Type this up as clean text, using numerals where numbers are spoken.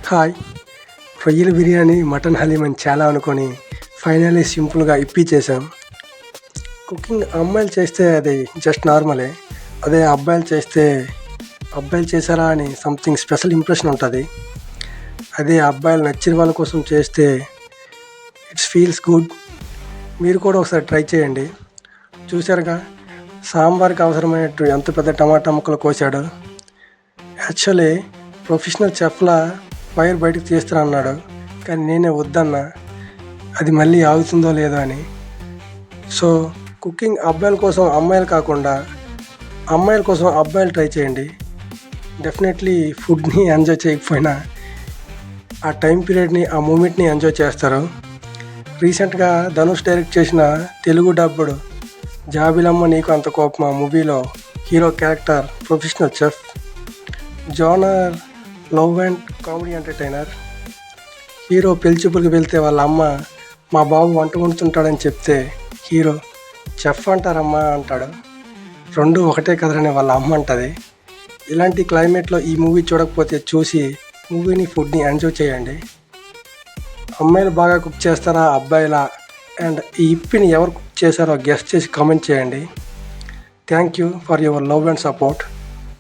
Hi! రొయ్యల biryani, mutton haleem అని చాలా అనుకొని ఫైనల్లీ సింపుల్‌గా ఇప్పించేసాం. కుకింగ్ అమ్మాయిలు చేస్తే అది జస్ట్ నార్మలే. అదే అబ్బాయిలు చేస్తే అబ్బాయిలు చేశారా అని సంథింగ్ స్పెషల్ ఇంప్రెషన్ ఉంటుంది. అదే అబ్బాయిలు నచ్చిన వాళ్ళ కోసం చేస్తే ఇట్స్ ఫీల్స్ గుడ్. మీరు కూడా ఒకసారి ట్రై చేయండి. చూసారుగా సాంబార్కి అవసరమైనట్టు ఎంత పెద్ద టమాటా ముక్కలు కోసాడో. యాక్చువల్లీ ప్రొఫెషనల్ చెఫ్‌లా ఫైర్ బయటకు తీస్తాను అన్నాడు, కానీ నేనే వద్దన్నా. అది మళ్ళీ ఆగుతుందో లేదో అని. సో కుకింగ్ అబ్బాయిల కోసం అమ్మాయిలు కాకుండా అమ్మాయిల కోసం అబ్బాయిలు ట్రై చేయండి. డెఫినెట్లీ ఫుడ్ని ఎంజాయ్ చేయకపోయినా ఆ టైం పీరియడ్ని, ఆ మూమెంట్ని ఎంజాయ్ చేస్తారు. రీసెంట్గా ధనుష్ డైరెక్ట్ చేసిన తెలుగు డబ్బుడు జాబిలమ్మ నీకు అంత కోపమా మూవీలో hero character professional chef. Genre love and comedy entertainer. Hero పెళ్లి చూపులకు వెళ్తే వాళ్ళ అమ్మ మా బాబు వంట వండుతుంటాడని చెప్తే హీరో చెఫ్ అంటారమ్మా అంటాడు. రెండు ఒకటే కదరని వాళ్ళ అమ్మ అంటుంది. ఇలాంటి క్లైమేట్లో ఈ మూవీ చూడకపోతే చూసి మూవీని, ఫుడ్ని ఎంజాయ్ చేయండి. అమ్మాయిలు బాగా కుక్ చేస్తారా అబ్బాయిలా, అండ్ ఈ ఇప్పిని ఎవరు కుక్ చేశారో గెస్ట్ చేసి కామెంట్ చేయండి. Thank you for your love and support.